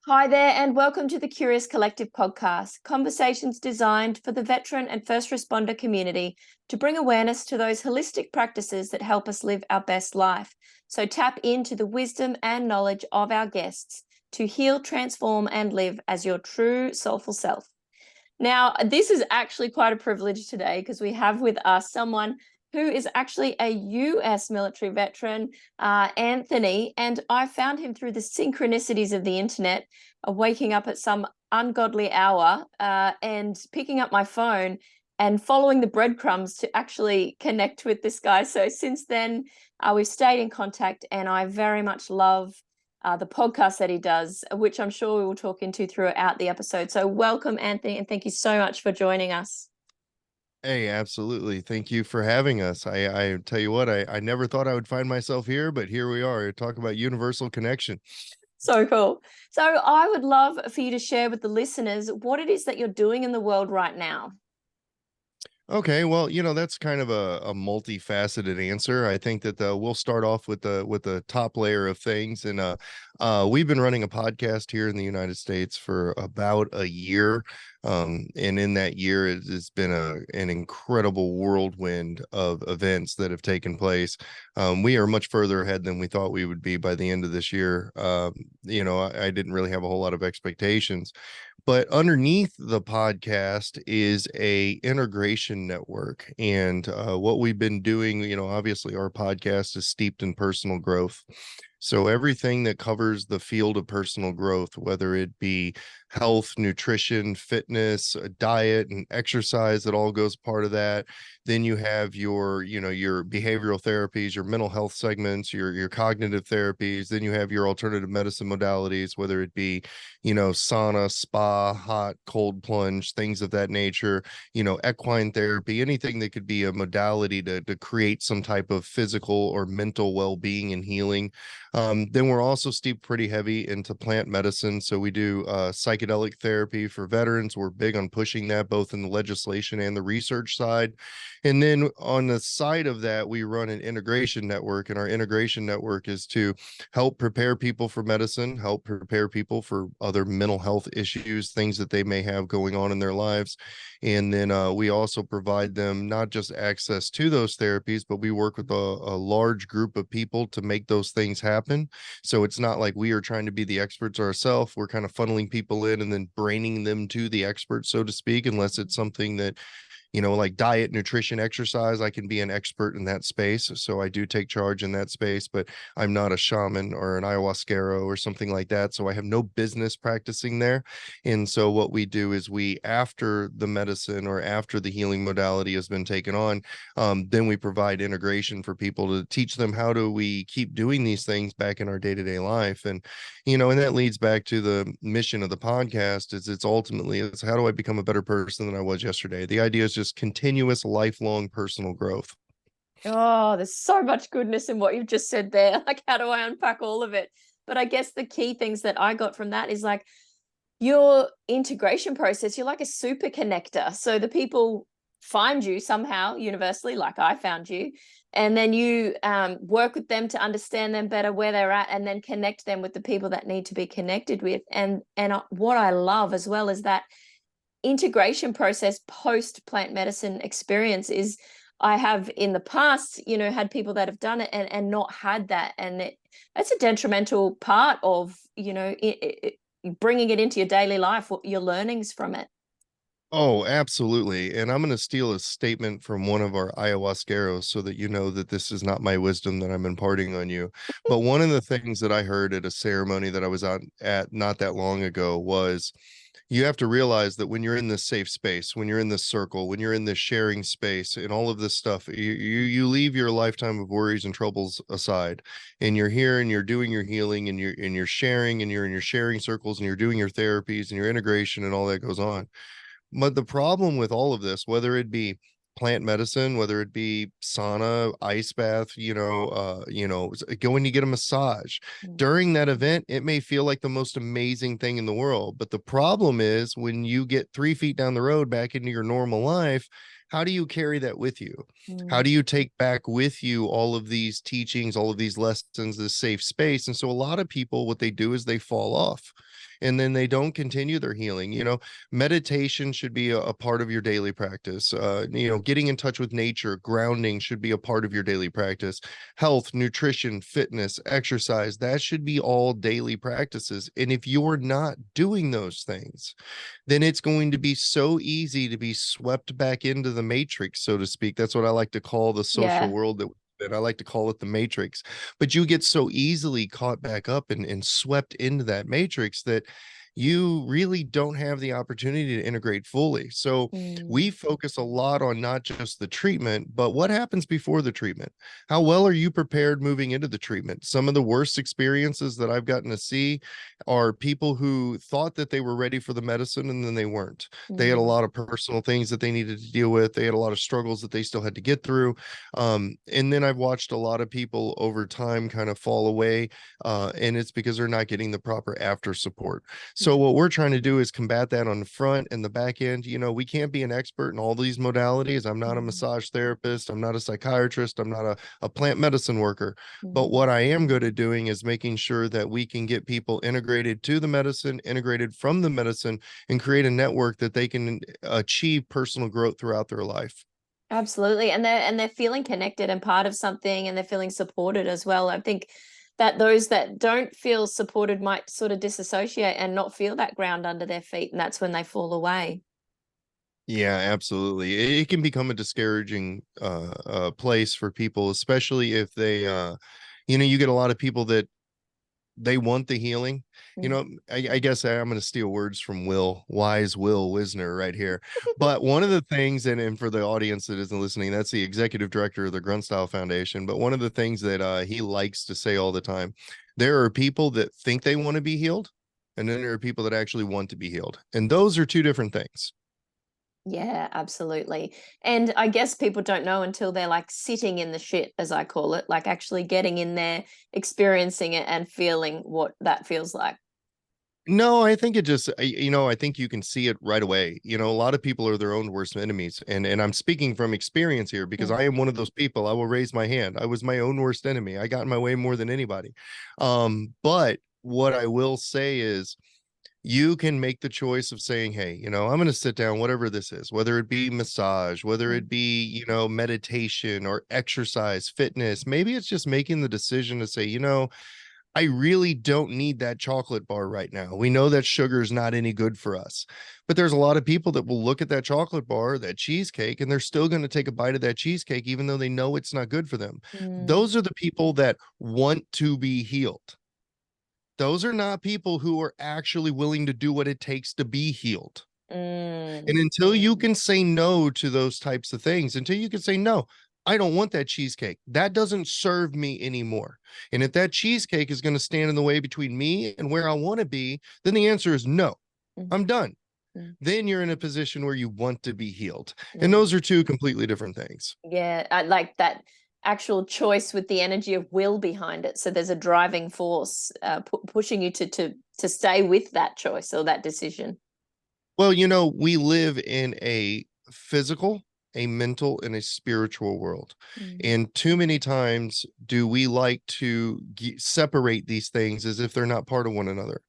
Hi there, and welcome to the Curious Collective podcast, conversations designed for the veteran and first responder community to bring awareness to those holistic practices that help us live our best life. So tap into the wisdom and knowledge of our guests to heal, transform, and live as your true soulful self. Now, this is actually quite a privilege today because we have with us someone who is actually a US military veteran, Anthony, and I found him through the synchronicities of the internet, waking up at some ungodly hour and picking up my phone and following the breadcrumbs to actually connect with this guy. So since then, we've stayed in contact, and I very much love the podcast that he does, which I'm sure we will talk into throughout the episode. So welcome, Anthony, and thank you so much for joining us. Hey, absolutely. Thank you for having us. I tell you what, I never thought I would find myself here, but here we are. Talk about universal connection. So cool. So I would love for you to share with the listeners what it is that you're doing in the world right now. Okay, well, that's kind of a multifaceted answer. I think that we'll start off with the top layer of things, and we've been running a podcast here in the United States for about a year, and in that year, it's been an incredible whirlwind of events that have taken place. We are much further ahead than we thought we would be by the end of this year. I didn't really have a whole lot of expectations. But underneath the podcast is a integration network. And what we've been doing, obviously our podcast is steeped in personal growth. So everything that covers the field of personal growth, whether it be health, nutrition, fitness, diet, and exercise, that all goes part of that. Then you have your behavioral therapies, your mental health segments, your cognitive therapies. Then you have your alternative medicine modalities, whether it be, sauna, spa, hot, cold plunge, things of that nature, equine therapy, anything that could be a modality to create some type of physical or mental well-being and healing. Then we're also steeped pretty heavy into plant medicine. So we do psychedelic therapy for veterans. We're big on pushing that both in the legislation and the research side. And then on the side of that, we run an integration network, and our integration network is to help prepare people for medicine, help prepare people for other mental health issues, things that they may have going on in their lives. And then we also provide them not just access to those therapies, but we work with a large group of people to make those things happen. So it's not like we are trying to be the experts ourselves. We're kind of funneling people in and then braining them to the experts, so to speak, unless it's something that, like diet, nutrition, exercise, I can be an expert in that space. So I do take charge in that space, but I'm not a shaman or an ayahuasquero or something like that. So I have no business practicing there. And so what we do is after the medicine or after the healing modality has been taken on, then we provide integration for people to teach them how do we keep doing these things back in our day-to-day life. And, and that leads back to the mission of the podcast it's how do I become a better person than I was yesterday? The idea is just continuous lifelong personal growth. Oh, there's so much goodness in what you've just said there. Like, how do I unpack all of it? But I guess the key things that I got from that is like your integration process, you're like a super connector. So the people find you somehow universally, like I found you, and then you work with them to understand them better, where they're at, and then connect them with the people that need to be connected with. And what I love as well is that integration process post plant medicine experience is I have in the past, had people that have done it and not had that. And that's a detrimental part of, bringing it into your daily life, what your learnings from it. Oh, absolutely. And I'm going to steal a statement from one of our ayahuasqueros so that you know that this is not my wisdom that I'm imparting on you. But one of the things that I heard at a ceremony that I was at not that long ago was you have to realize that when you're in this safe space, when you're in this circle, when you're in this sharing space and all of this stuff, you leave your lifetime of worries and troubles aside, and you're here and you're doing your healing and you're sharing and you're in your sharing circles and you're doing your therapies and your integration and all that goes on. But the problem with all of this, whether it be plant medicine, whether it be sauna, ice bath, going to get a massage during that event, it may feel like the most amazing thing in the world. But the problem is when you get 3 feet down the road back into your normal life, how do you carry that with you? How Mm. do you take back with you all of these teachings, all of these lessons, this safe space? And so a lot of people, what they do is they fall off and then they don't continue their healing. Meditation should be a part of your daily practice. Getting in touch with nature, grounding should be a part of your daily practice. Health, nutrition, fitness, exercise, that should be all daily practices. And if you're not doing those things, then it's going to be so easy to be swept back into the matrix, so to speak. That's what I like to call the social Yeah. world that I like to call it the matrix. But you get so easily caught back up and swept into that matrix that you really don't have the opportunity to integrate fully. So Mm. we focus a lot on not just the treatment, but what happens before the treatment. How well are you prepared moving into the treatment? Some of the worst experiences that I've gotten to see are people who thought that they were ready for the medicine and then they weren't. They had a Mm. lot of personal things that they needed to deal with. They had a lot of struggles that they still had to get through. And then I've watched a lot of people over time kind of fall away, and it's because they're not getting the proper after support. So what we're trying to do is combat that on the front and the back end. We can't be an expert in all these modalities. I'm not a Mm. massage therapist. I'm not a psychiatrist. I'm not a plant medicine worker. But Mm. what I am good at doing is making sure that we can get people integrated to the medicine, integrated from the medicine, and create a network that they can achieve personal growth throughout their life. Absolutely. And they're feeling connected and part of something, and they're feeling supported as well. I think that those that don't feel supported might sort of disassociate and not feel that ground under their feet, and that's when they fall away. Yeah, absolutely. It can become a discouraging place for people, especially if they you get a lot of people that they want the healing. Mm. I guess I'm going to steal words from wise Will Wisner right here. But one of the things, and for the audience that isn't listening, that's the executive director of the Grunstyle Foundation. But one of the things that he likes to say all the time, there are people that think they want to be healed, and then there are people that actually want to be healed. And those are two different things. Yeah, absolutely. And I guess people don't know until they're like sitting in the shit, as I call it, like actually getting in there, experiencing it, and feeling what that feels like. No, I think it just, I think you can see it right away. A lot of people are their own worst enemies. And I'm speaking from experience here because Mm. I am one of those people. I will raise my hand. I was my own worst enemy. I got in my way more than anybody. But what I will say is you can make the choice of saying, hey, I'm going to sit down, whatever this is, whether it be massage, whether Mm. it be, meditation or exercise, fitness. Maybe it's just making the decision to say, I really don't need that chocolate bar right now. We know that sugar is not any good for us. But there's a lot of people that will look at that chocolate bar, that cheesecake, and they're still going to take a bite of that cheesecake, even though they know it's not good for them. Mm. Those are the people that want to be healed. Those are not people who are actually willing to do what it takes to be healed. And Mm. until you can say no to those types of things, until you can say, no, I don't want that cheesecake. That doesn't serve me anymore. And if that cheesecake is going to stand in the way between me and where I want to be, then the answer is no, Mm. I'm done. Mm. Then you're in a position where you want to be healed. And Mm. those are two completely different things. Yeah, I like that actual choice with the energy of will behind it. So there's a driving force pushing you to stay with that choice or that decision. Well, we live in a physical, a mental, and a spiritual world. Mm. And too many times do we like to separate these things as if they're not part of one another.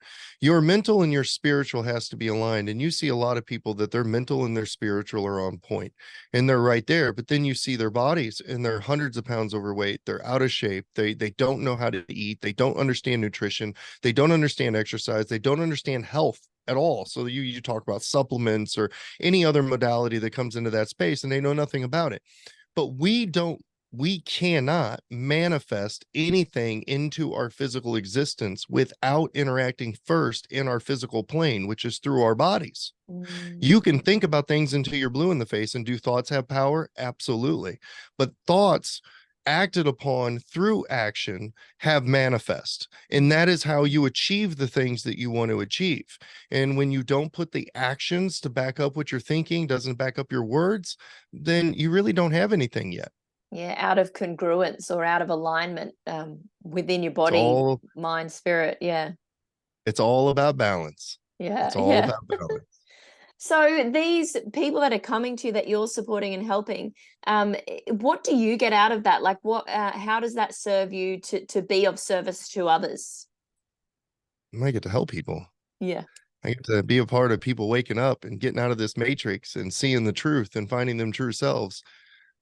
Your mental and your spiritual has to be aligned. And you see a lot of people that their mental and their spiritual are on point and they're right there. But then you see their bodies and they're hundreds of pounds overweight. They're out of shape. They don't know how to eat. They don't understand nutrition. They don't understand exercise. They don't understand health at all. So you talk about supplements or any other modality that comes into that space and they know nothing about it. But we cannot manifest anything into our physical existence without interacting first in our physical plane, which is through our bodies. Mm. You can think about things until you're blue in the face. And do thoughts have power? Absolutely. But thoughts acted upon through action have manifest. And that is how you achieve the things that you want to achieve. And when you don't put the actions to back up what you're thinking, doesn't back up your words, then you really don't have anything yet. Yeah, out of congruence or out of alignment within your It's body, all mind, spirit. Yeah, it's all about balance. yeah, It's all yeah. about balance. So these people that are coming to you that you're supporting and helping, what do you get out of that? Like how does that serve you to be of service to others? I get to help people. Yeah. I get to be a part of people waking up and getting out of this matrix and seeing the truth and finding them true selves.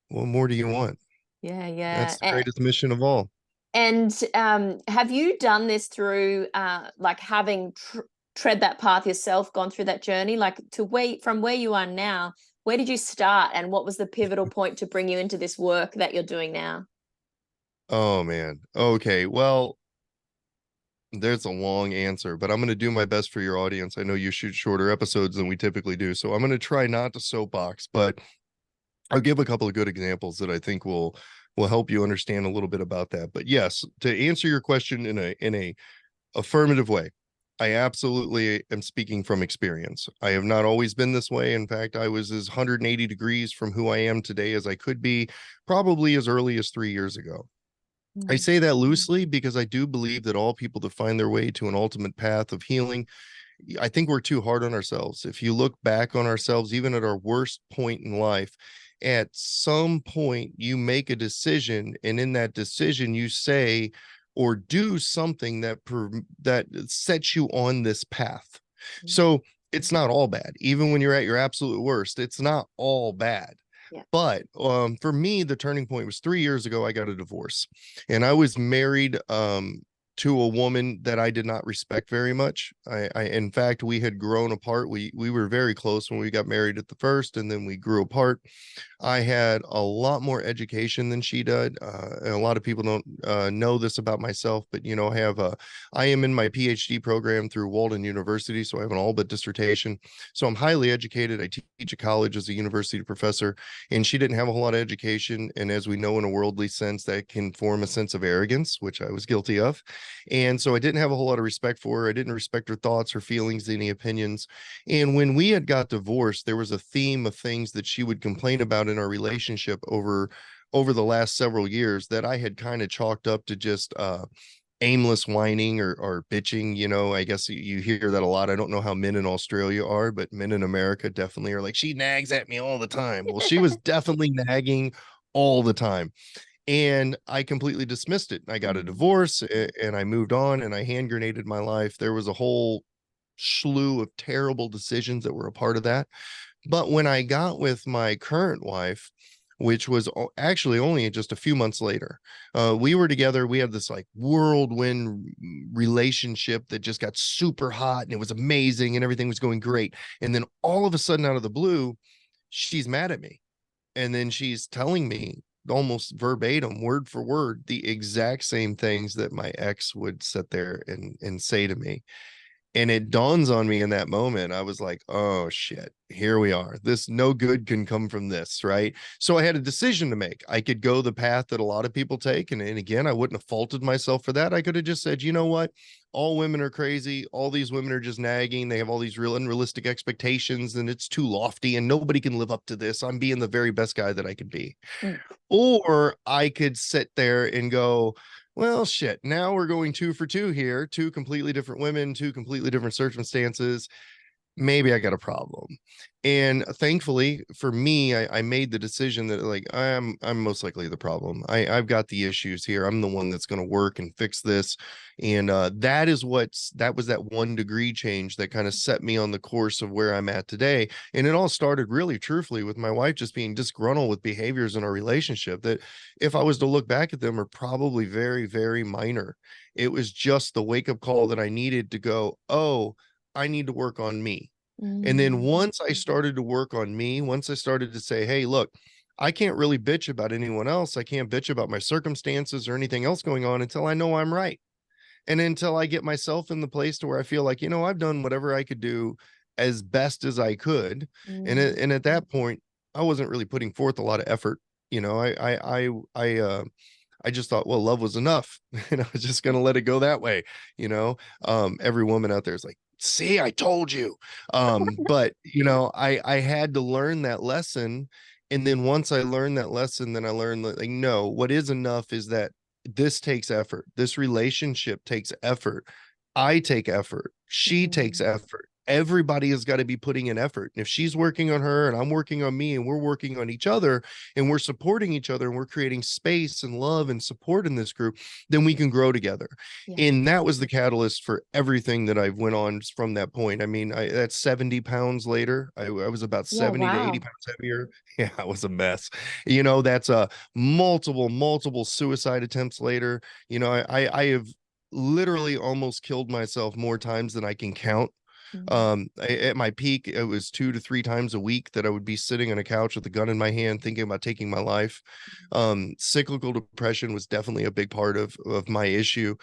What more do you want? Yeah, yeah. That's the greatest mission of all. And have you done this through like having tread that path yourself, gone through that journey, like from where you are now? Where did you start, and what was the pivotal point to bring you into this work that you're doing now? Oh man. Okay. Well, there's a long answer, but I'm going to do my best for your audience. I know you shoot shorter episodes than we typically do, so I'm going to try not to soapbox, but I'll give a couple of good examples that I think will help you understand a little bit about that. But yes, to answer your question in a affirmative way, I absolutely am speaking from experience. I have not always been this way. In fact, I was as 180 degrees from who I am today as I could be, probably as early as 3 years ago. I say that loosely because I do believe that all people that find their way to an ultimate path of healing, I think we're too hard on ourselves. If you look back on ourselves, even at our worst point in life, at some point you make a decision, and in that decision you say or do something that sets you on this path. So it's not all bad. Even when you're at your absolute worst, it's not all bad. Yeah. But for me, the turning point was 3 years ago. I got a divorce, and I was married to a woman that I did not respect very much. In fact, we had grown apart. We were very close when we got married at the first, and then we grew apart. I had a lot more education than she did. And a lot of people don't know this about myself, but I am in my PhD program through Walden University, so I have an all but dissertation. So I'm highly educated. I teach at college as a university professor, and she didn't have a whole lot of education. And as we know, in a worldly sense, that can form a sense of arrogance, which I was guilty of. And so I didn't have a whole lot of respect for her. I didn't respect her thoughts, her feelings, any opinions. And when we had got divorced, there was a theme of things that she would complain about in our relationship over the last several years that I had kind of chalked up to just aimless whining or bitching. I guess you hear that a lot. I don't know how men in Australia are, but men in America definitely are like, she nags at me all the time. Well, she was definitely nagging all the time. And I completely dismissed it. I got a divorce and I moved on and I hand grenaded my life. There was a whole slew of terrible decisions that were a part of that. But when I got with my current wife, which was actually only just a few months later, we were together. We had this like whirlwind relationship that just got super hot and it was amazing and everything was going great. And then all of a sudden, out of the blue, she's mad at me. And then she's telling me almost verbatim, word for word, the exact same things that my ex would sit there and say to me. And it dawns on me in that moment. I was like, oh shit, here we are. This no good can come from this, right? So I had a decision to make. I could go the path that a lot of people take. And again, I wouldn't have faulted myself for that. I could have just said, you know what? All women are crazy. All these women are just nagging. They have all these real unrealistic expectations and it's too lofty and nobody can live up to this. I'm being the very best guy that I could be. Or I could sit there and go, well, shit, now we're going 2 for 2 here, two completely different women, two completely different circumstances. Maybe I got a problem. And thankfully for me, I made the decision that like I'm most likely the problem. I've got the issues here. I'm the one that's going to work and fix this. And that was that 1 degree change that kind of set me on the course of where I'm at today. And it all started really truthfully with my wife just being disgruntled with behaviors in our relationship that if I was to look back at them are probably very, very minor. It was just the wake-up call that I needed to go, oh, I need to work on me. And then once I started to work on me, once I started to say, hey, look, I can't really bitch about anyone else. I can't bitch about my circumstances or anything else going on until I know I'm right. And until I get myself in the place to where I feel like, I've done whatever I could do as best as I could. And at that point, I wasn't really putting forth a lot of effort. I just thought, well, love was enough. And I was just going to let it go that way. Every woman out there is like, see, I told you. But I had to learn that lesson. And then once I learned that lesson, then I learned that like, no, what is enough is that this takes effort. This relationship takes effort. I take effort. She takes effort. everybody has got to be putting in effort. And if she's working on her and I'm working on me and we're working on each other and we're supporting each other and we're creating space and love and support in this group, then we can grow together. Yeah. And that was the catalyst for everything that I've went on from that point. I mean, that's 70 pounds later. I was about 70 to 80 pounds heavier. Yeah, I was a mess. That's multiple suicide attempts later. I have literally almost killed myself more times than I can count. At my peak, it was 2 to 3 times a week that I would be sitting on a couch with a gun in my hand thinking about taking my life. Cyclical depression was definitely a big part of my issue,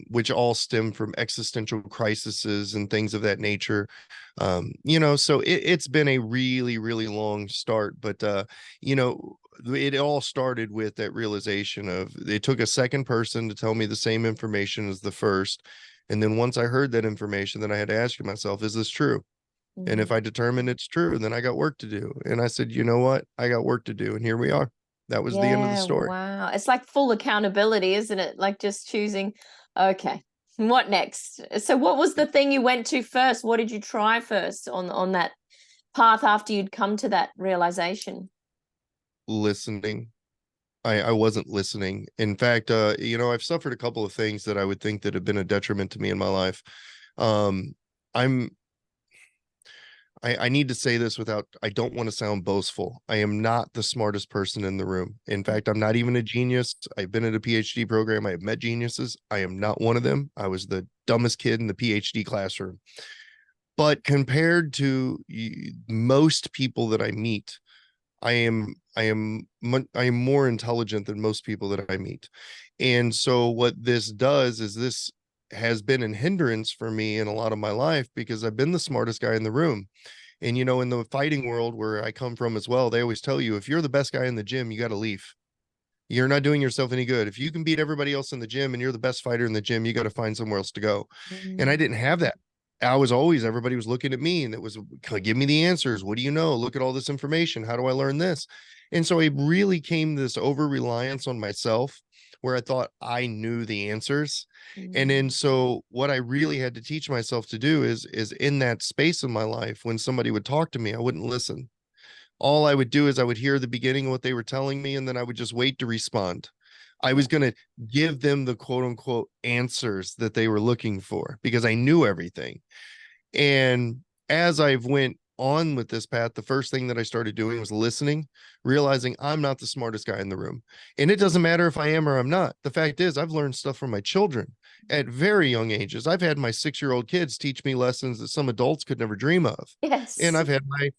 which all stem from existential crises and things of that nature. So it's been a really, really long start, but it all started with that realization of it took a second person to tell me the same information as the first. And then once I heard that information, then I had to ask myself, is this true? And if I determined it's true, then I got work to do. And I said, you know what? I got work to do. And here we are. That was the end of the story. Wow. It's like full accountability, isn't it? Like just choosing, okay, what next? So what was the thing you went to first? What did you try first on that path after you'd come to that realization? Listening. I wasn't listening. In fact, I've suffered a couple of things that I would think that have been a detriment to me in my life. I need to say this I don't want to sound boastful. I am not the smartest person in the room. In fact, I'm not even a genius. I've been at a PhD program. I have met geniuses. I am not one of them. I was the dumbest kid in the PhD classroom. But compared to most people that I meet, I am more intelligent than most people that I meet. And so what this does is this has been a hindrance for me in a lot of my life because I've been the smartest guy in the room. And in the fighting world where I come from as well, they always tell you, if you're the best guy in the gym, you got to leave. You're not doing yourself any good. If you can beat everybody else in the gym and you're the best fighter in the gym, you got to find somewhere else to go. And I didn't have that. Everybody was looking at me and it was, give me the answers. What do you know? Look at all this information. How do I learn this? And so I really came this over reliance on myself where I thought I knew the answers. And then so what I really had to teach myself to do is in that space in my life, when somebody would talk to me, I wouldn't listen. All I would do is I would hear the beginning of what they were telling me, and then I would just wait to respond. I was going to give them the quote unquote answers that they were looking for because I knew everything. And as I've went on with this path, the first thing that I started doing was listening, realizing I'm not the smartest guy in the room. And it doesn't matter if I am or I'm not. The fact is, I've learned stuff from my children at very young ages. I've had my 6-year-old kids teach me lessons that some adults could never dream of. Yes. And I've had my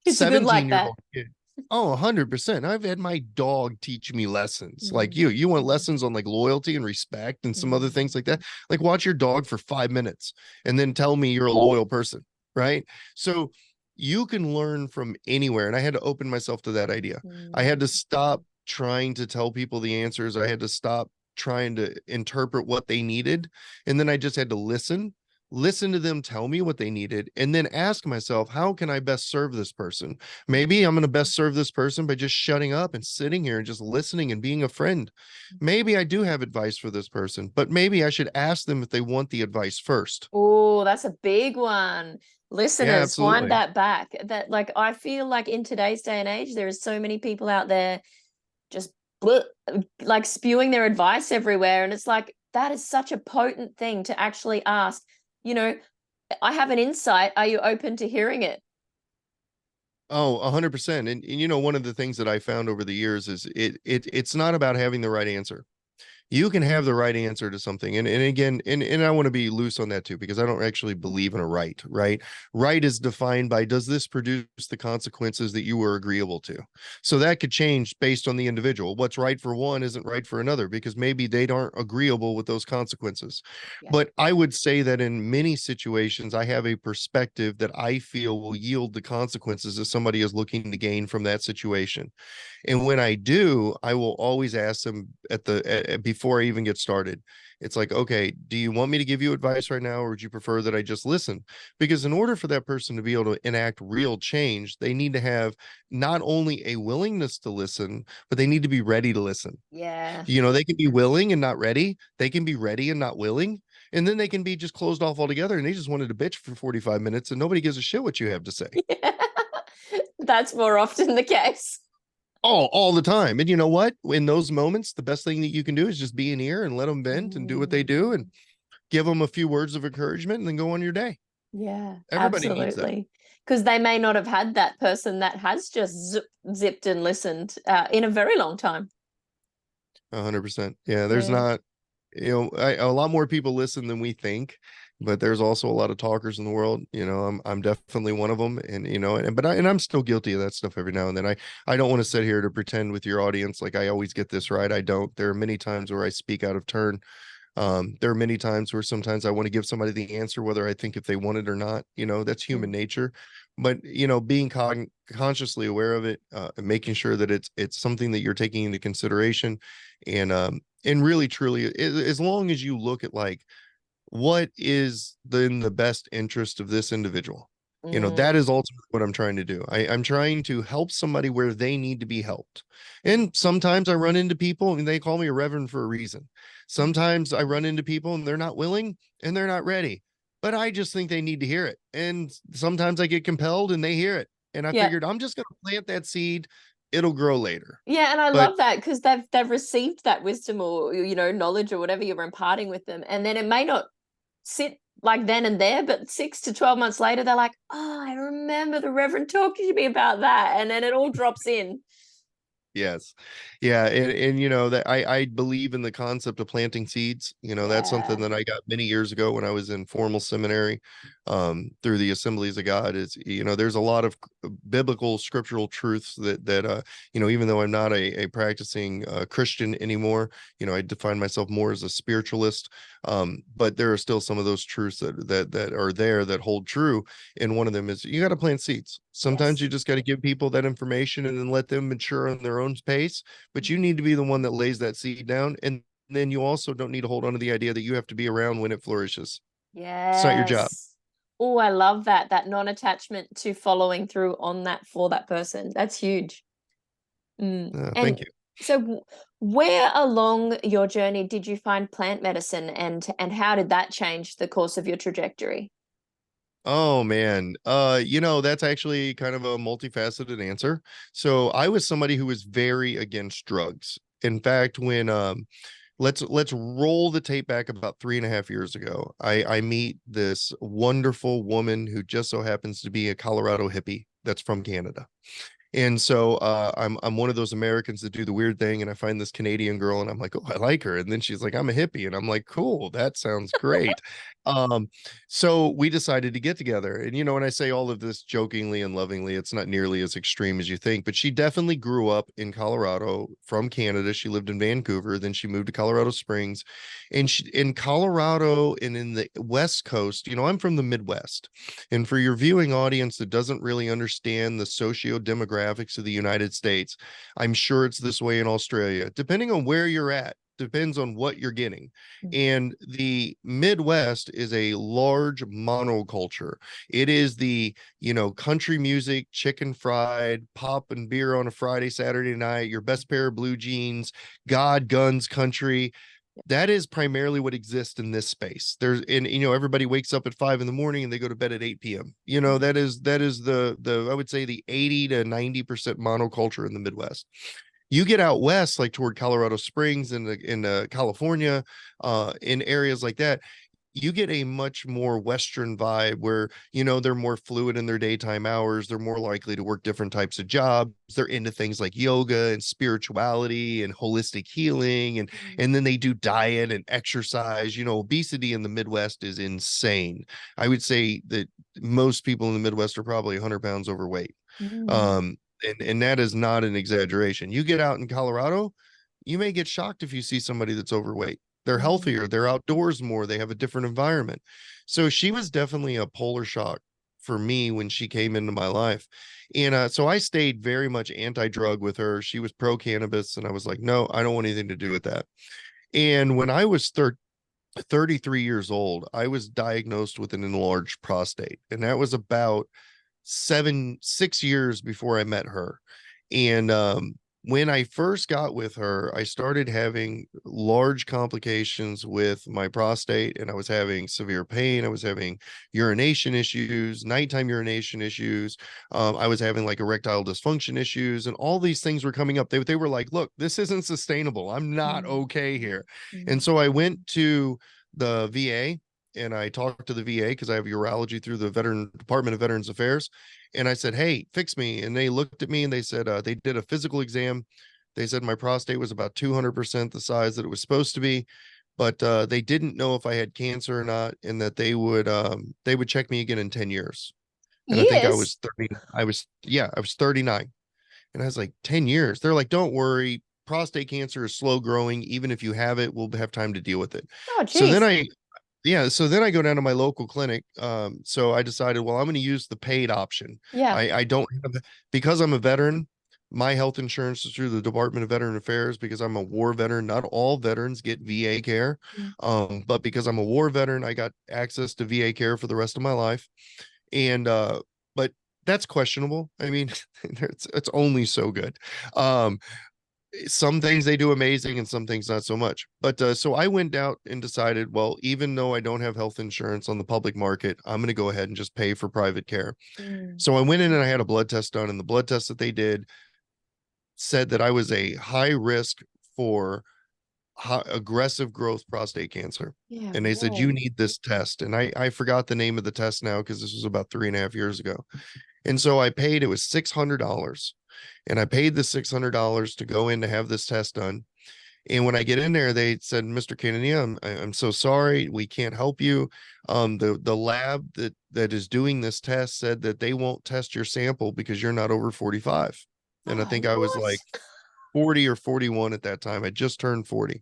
It's good like that. 17-year-old kid. Oh, 100%. I've had my dog teach me lessons. Like you want lessons on like loyalty and respect and some other things like that. Like watch your dog for 5 minutes and then tell me you're a loyal person, right? So you can learn from anywhere. And I had to open myself to that idea. I had to stop trying to tell people the answers. I had to stop trying to interpret what they needed. And then I just had to listen to them tell me what they needed, and then ask myself, how can I best serve this person? Maybe I'm going to best serve this person by just shutting up and sitting here and just listening and being a friend. Maybe I do have advice for this person, but maybe I should ask them if they want the advice first. Oh, that's a big one. Listeners, wind that back. That, like, I feel like in today's day and age, there is so many people out there just like spewing their advice everywhere. And it's like, that is such a potent thing to actually ask. I have an insight. Are you open to hearing it? Oh, 100%. And one of the things that I found over the years is it's not about having the right answer. You can have the right answer to something. And again, and I want to be loose on that too, because I don't actually believe in a right. Right is defined by, does this produce the consequences that you were agreeable to? So that could change based on the individual. What's right for one isn't right for another, because maybe they aren't agreeable with those consequences. Yeah. But I would say that in many situations, I have a perspective that I feel will yield the consequences that somebody is looking to gain from that situation. And when I do, I will always ask them before I even get started. It's like, okay, do you want me to give you advice right now, or would you prefer that I just listen? Because in order for that person to be able to enact real change, they need to have not only a willingness to listen, but they need to be ready to listen. Yeah. They can be willing and not ready. They can be ready and not willing. And then they can be just closed off altogether and they just wanted to bitch for 45 minutes and nobody gives a shit what you have to say. Yeah. That's more often the case. All the time. And you know what? In those moments, the best thing that you can do is just be an ear and let them vent and do what they do and give them a few words of encouragement and then go on your day. Yeah, Everybody needs that. absolutely. Because they may not have had that person that has just zipped and listened in a very long time. 100%. Yeah, there's Yeah. not, a lot more people listen than we think, but there's also a lot of talkers in the world. I'm definitely one of them, and I'm still guilty of that stuff every now and then. I don't want to sit here to pretend with your audience like I always get this right. I don't. There are many times where I speak out of turn. There are many times where sometimes I want to give somebody the answer, whether I think if they want it or not. That's human nature. But being consciously aware of it, and making sure that it's something that you're taking into consideration, and really truly, as long as you look at like what is in the best interest of this individual. That is ultimately what I'm trying to do. I'm trying to help somebody where they need to be helped. And sometimes I run into people and they call me a reverend for a reason. Sometimes I run into people and they're not willing and they're not ready, but I just think they need to hear it. And sometimes I get compelled and they hear it. And I Yeah. figured I'm just going to plant that seed. It'll grow later. Yeah, and I But love that because they've received that wisdom or knowledge or whatever you're imparting with them, and then it may not sit like then and there, but 6 to 12 months later, they're like, "Oh, I remember the Reverend talking to me about that," and then it all drops in. yes. Yeah. And that I believe in the concept of planting seeds. That's something Yeah. that I got many years ago when I was in formal seminary, through the Assemblies of God. Is there's a lot of biblical scriptural truths that even though I'm not a practicing Christian anymore, I define myself more as a spiritualist. But there are still some of those truths that are there that hold true. And one of them is you got to plant seeds. Sometimes Yes. you just got to give people that information and then let them mature on their own pace. But you need to be the one that lays that seed down. And then you also don't need to hold on to the idea that you have to be around when it flourishes. It's not your job. Yes. Oh, I love that non-attachment to following through on that for that person. That's huge. Thank And you. so where along your journey did you find plant medicine and how did that change the course of your trajectory? Oh man. That's actually kind of a multifaceted answer. So I was somebody who was very against drugs. In fact, when let's roll the tape back about 3.5 years ago. I meet this wonderful woman who just so happens to be a Colorado hippie that's from Canada. And so I'm one of those Americans that do the weird thing, and I find this Canadian girl, and I'm like, oh, I like her. And then she's like, I'm a hippie, and I'm like, cool, that sounds great. Um, so we decided to get together. And when I say all of this jokingly and lovingly, it's not nearly as extreme as you think. But she definitely grew up in Colorado from Canada. She lived in Vancouver, then she moved to Colorado Springs, and she in Colorado and in the West Coast. I'm from the Midwest. And for your viewing audience that doesn't really understand the socio-demographics of the United States, I'm sure it's this way in Australia. Depending on where you're at, depends on what you're getting. And the Midwest is a large monoculture. It is the, country music, chicken fried, pop and beer on a Friday, Saturday night, your best pair of blue jeans, God, guns, country. That is primarily what exists in this space. Everybody wakes up at 5 a.m. and they go to bed at 8 p.m. That is the I would say the 80 to 90% monoculture in the Midwest. You get out west, like toward Colorado Springs and in California, in areas like that, you get a much more Western vibe where, they're more fluid in their daytime hours. They're more likely to work different types of jobs. They're into things like yoga and spirituality and holistic healing. And then they do diet and exercise. Obesity in the Midwest is insane. I would say that most people in the Midwest are probably 100 pounds overweight. And that is not an exaggeration. You get out in Colorado, you may get shocked if you see somebody that's overweight. They're healthier, they're outdoors more, they have a different environment. So she was definitely a polar shock for me when she came into my life. And so I stayed very much anti-drug with her. She was pro cannabis, and I was like, no, I don't want anything to do with that. And when I was 33 years old, I was diagnosed with an enlarged prostate. And that was about 6 years before I met her. And when I first got with her, I started having large complications with my prostate, and I was having severe pain. I was having urination issues, nighttime urination issues. I was having like erectile dysfunction issues, and all these things were coming up. They were like, look, this isn't sustainable. I'm not Mm, okay here. And mm. so I went to the VA and I talked to the VA because I have urology through the Department of Veterans Affairs. And I said, hey, fix me. And they looked at me and they said, they did a physical exam. They said my prostate was about 200% the size that it was supposed to be, but they didn't know if I had cancer or not, and that they would check me again in 10 years. And I think I Years. was 30. I was 39. And I was like, 10 years. They're like, don't worry. Prostate cancer is slow growing. Even if you have it, we'll have time to deal with it. Oh, So then geez. so then I go down to my local clinic. So I decided, well, I'm going to use the paid option. Yeah. I don't have, because I'm a veteran, my health insurance is through the Department of Veteran Affairs because I'm a war veteran. Not all veterans get VA care. Mm. But because I'm a war veteran, I got access to VA care for the rest of my life. And but that's questionable. I mean, it's only so good. Um, some things they do amazing and some things not so much. But so I went out and decided, well, even though I don't have health insurance on the public market, I'm going to go ahead and just pay for private care. Mm. So I went in and I had a blood test done, and the blood test that they did said that I was a high risk for aggressive growth prostate cancer. Yeah. And they said, you Whoa. need this test. And I forgot the name of the test now because this was about 3.5 years ago. And so I paid, it was $600. And I paid the $600 to go in to have this test done. And when I get in there, they said, Mr. Canania, I'm so sorry, we can't help you. The lab that is doing this test said that they won't test your sample because you're not over 45. And I think Oh, I was like what? 40 or 41 at that time. I just turned 40.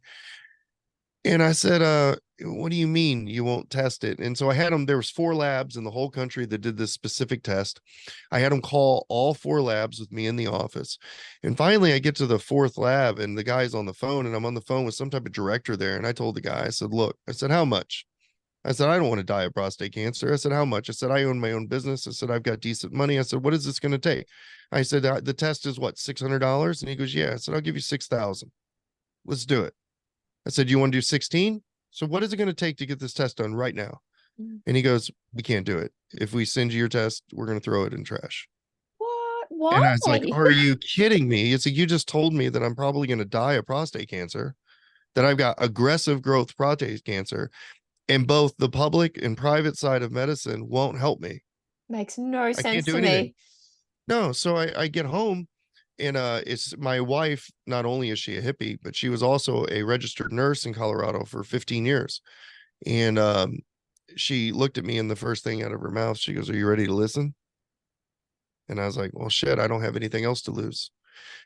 And I said, what do you mean you won't test it? And so I had them, there was 4 labs in the whole country that did this specific test. I had them call all 4 labs with me in the office. And finally I get to the 4th lab and the guy's on the phone, and I'm on the phone with some type of director there. And I told the guy, I said, look, I said, how much? I said, I don't want to die of prostate cancer. I said, how much? I said, I own my own business. I said, I've got decent money. I said, what is this going to take? I said, the test is what, $600? And he goes, yeah. I said, I'll give you 6,000. Let's do it. I said, you want to do 16? So what is it going to take to get this test done right now? Mm. And he goes, we can't do it. If we send you your test, we're going to throw it in trash. What? And I was like, Why? are you kidding me? It's like, you just told me that I'm probably going to die of prostate cancer, that I've got aggressive growth prostate cancer, and both the public and private side of medicine won't help me. Makes no I can't sense do to anything. me. No. So I get home, and it's my wife. Not only is she a hippie, but she was also a registered nurse in Colorado for 15 years. And she looked at me, and the first thing out of her mouth, she goes, are you ready to listen? And I was like, well, shit, I don't have anything else to lose.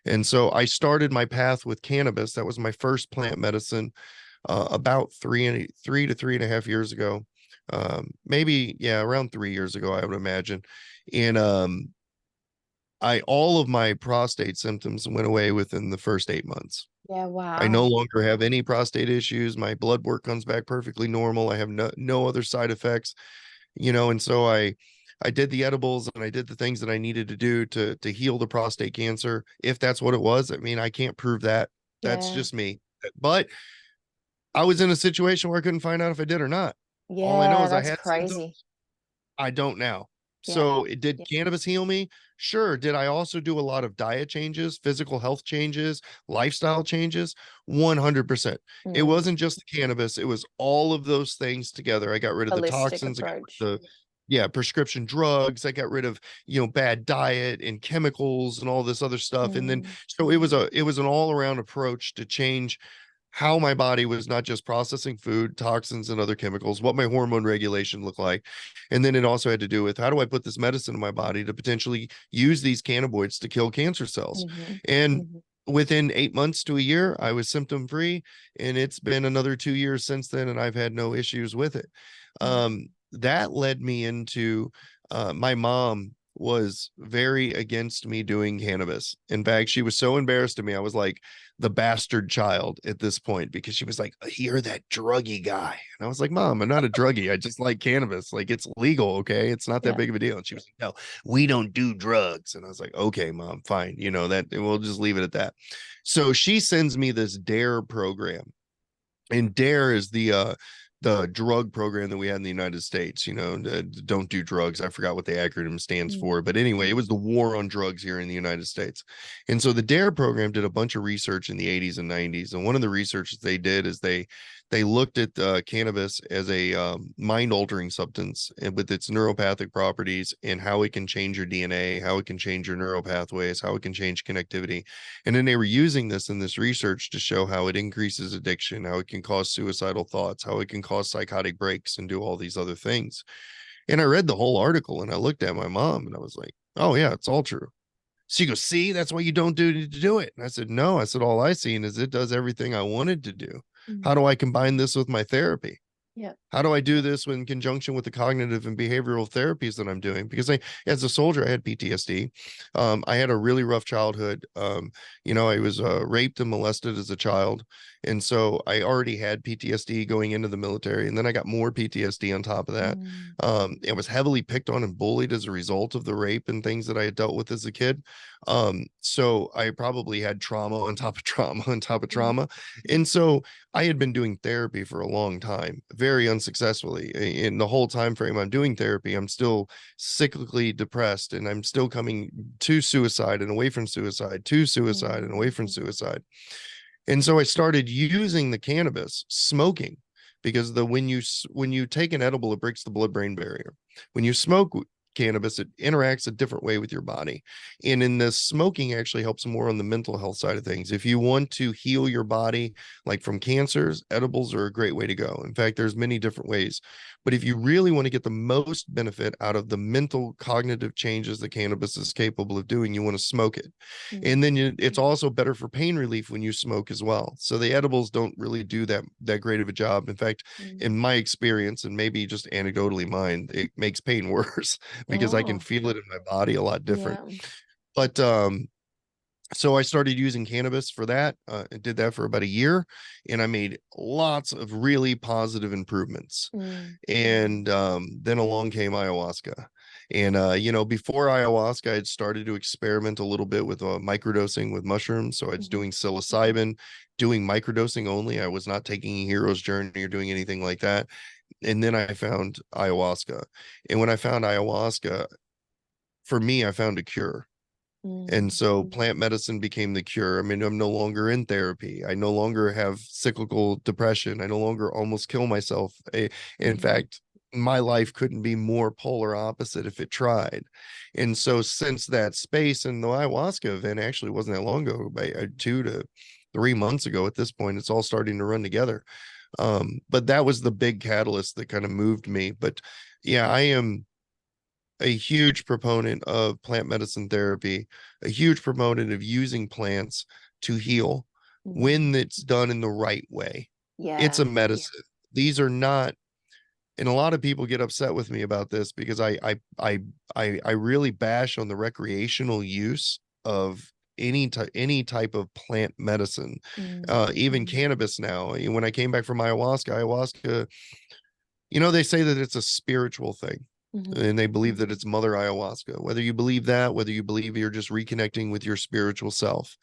And so I started my path with cannabis. That was my first plant medicine, about 3 to 3.5 years ago. Maybe, yeah, around 3 years ago, I would imagine. And all of my prostate symptoms went away within the first 8 months. Yeah, I no wow. longer have any prostate issues. My blood work comes back perfectly normal. I have no other side effects, and so I did the edibles and I did the things that I needed to do to heal the prostate cancer, if that's what it was. I mean, I can't prove that. That's Yeah. just me. But I was in a situation where I couldn't find out if I did or not. All I know Yeah, is I that's had crazy. symptoms. I don't now. Yeah. So did Yeah. cannabis heal me? Sure. Did I also do a lot of diet changes, physical health changes, lifestyle changes? 100%. It Mm. wasn't just the cannabis. It was all of those things together. I got rid of the Holistic toxins. I got approach. rid of the, yeah, prescription drugs. I got rid of, bad diet and chemicals and all this other stuff. And then, Mm. so it was an all around approach to change how my body was not just processing food, toxins, and other chemicals, what my hormone regulation looked like. And then it also had to do with, how do I put this medicine in my body to potentially use these cannabinoids to kill cancer cells? Mhm. And Mhm. within 8 months to a year, I was symptom free. And it's been another 2 years since then, and I've had no issues with it. Mm. That led me into my mom was very against me doing cannabis. In fact, she was so embarrassed of me. I was like the bastard child at this point, because she was like, "You're that druggy guy." And I was like, "Mom, I'm not a druggie. I just like cannabis. Like, it's legal, okay? It's not that Yeah. big of a deal." And she was like, "No, we don't do drugs." And I was like, "Okay, Mom, fine. That we'll just leave it at that." So she sends me this DARE program, and DARE is the drug program that we had in the United States. Don't do drugs. I forgot what the acronym stands Mm. for, but anyway, it was the war on drugs here in the United States. And so the DARE program did a bunch of research in the 80s and 90s, and one of the research they did is they looked at cannabis as a mind-altering substance, and with its neuropathic properties, and how it can change your DNA, how it can change your neural pathways, how it can change connectivity. And then they were using this in this research to show how it increases addiction, how it can cause suicidal thoughts, how it can cause psychotic breaks, and do all these other things. And I read the whole article, and I looked at my mom, and I was like, "Oh yeah, it's all true." She goes, "See, that's why you don't do it." And I said, "No." I said, "All I seen is it does everything I wanted to do. How Mm. do I combine this with my therapy? Yeah. How do I do this in conjunction with the cognitive and behavioral therapies that I'm doing?" Because as a soldier, I had PTSD. I had a really rough childhood. I was raped and molested as a child. And so I already had PTSD going into the military. And then I got more PTSD on top of that. Mm. I was heavily picked on and bullied as a result of the rape and things that I had dealt with as a kid. So I probably had trauma on top of trauma on top of Mm. trauma. And so I had been doing therapy for a long time, very unsuccessfully. In the whole time frame I'm doing therapy, I'm still cyclically depressed, and I'm still coming to suicide and away from suicide, to suicide and away from Mm. suicide. And so I started using the cannabis, smoking, because when you take an edible, it breaks the blood-brain barrier. When you smoke cannabis, it interacts a different way with your body. And in this, smoking actually helps more on the mental health side of things. If you want to heal your body, like from cancers, edibles are a great way to go. In fact, there's many different ways. But if you really want to get the most benefit out of the mental cognitive changes that cannabis is capable of doing, you want to smoke it. Mm. And then it's also better for pain relief when you smoke as well. So the edibles don't really do that great of a job. In fact, Mm. in my experience, and maybe just anecdotally mine, it makes pain worse because I can Oh, feel it in my body a lot different. yeah. But so I started using cannabis for that. I did that for about a year, and I made lots of really positive improvements. Mm. And then along came ayahuasca. And before ayahuasca, I'd started to experiment a little bit with microdosing with mushrooms. So I was Mhm. doing psilocybin, doing microdosing only. I was not taking a hero's journey or doing anything like that. And then I found ayahuasca. And when I found ayahuasca, for me, I found a cure. And Mm. so plant medicine became the cure. I mean, I'm no longer in therapy. I no longer have cyclical depression. I no longer almost kill myself. In Mhm. fact, my life couldn't be more polar opposite if it tried. And so since that space, and the ayahuasca event actually wasn't that long ago, by 2 to 3 months ago at this point, it's all starting to run together. But that was the big catalyst that kind of moved me. But yeah, I am a huge proponent of plant medicine therapy, a huge proponent of using plants to heal Mm. when it's done in the right way. It's a Yeah. medicine. These are not, and a lot of people get upset with me about this because I really bash on the recreational use of any type of plant medicine, Mm. even cannabis now. When I came back from ayahuasca, they say that it's a spiritual thing, Mhm. and they believe that it's Mother Ayahuasca. Whether you believe that, whether you believe you're just reconnecting with your spiritual self,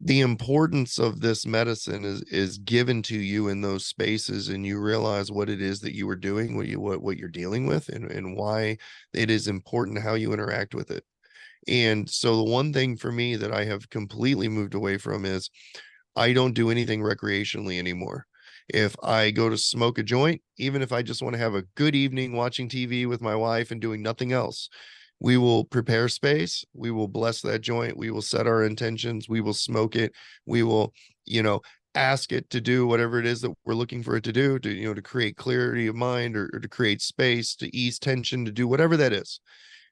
the importance of this medicine is given to you in those spaces, and you realize what it is that you are doing, what you're dealing with, and why it is important how you interact with it. And so the one thing for me that I have completely moved away from is I don't do anything recreationally anymore. If I go to smoke a joint, even if I just want to have a good evening watching TV with my wife and doing nothing else, we will prepare space. We will bless that joint. We will set our intentions. We will smoke it. We will, you know, ask it to do whatever it is that we're looking for it to do, to create clarity of mind, or to create space, to ease tension, to do whatever that is.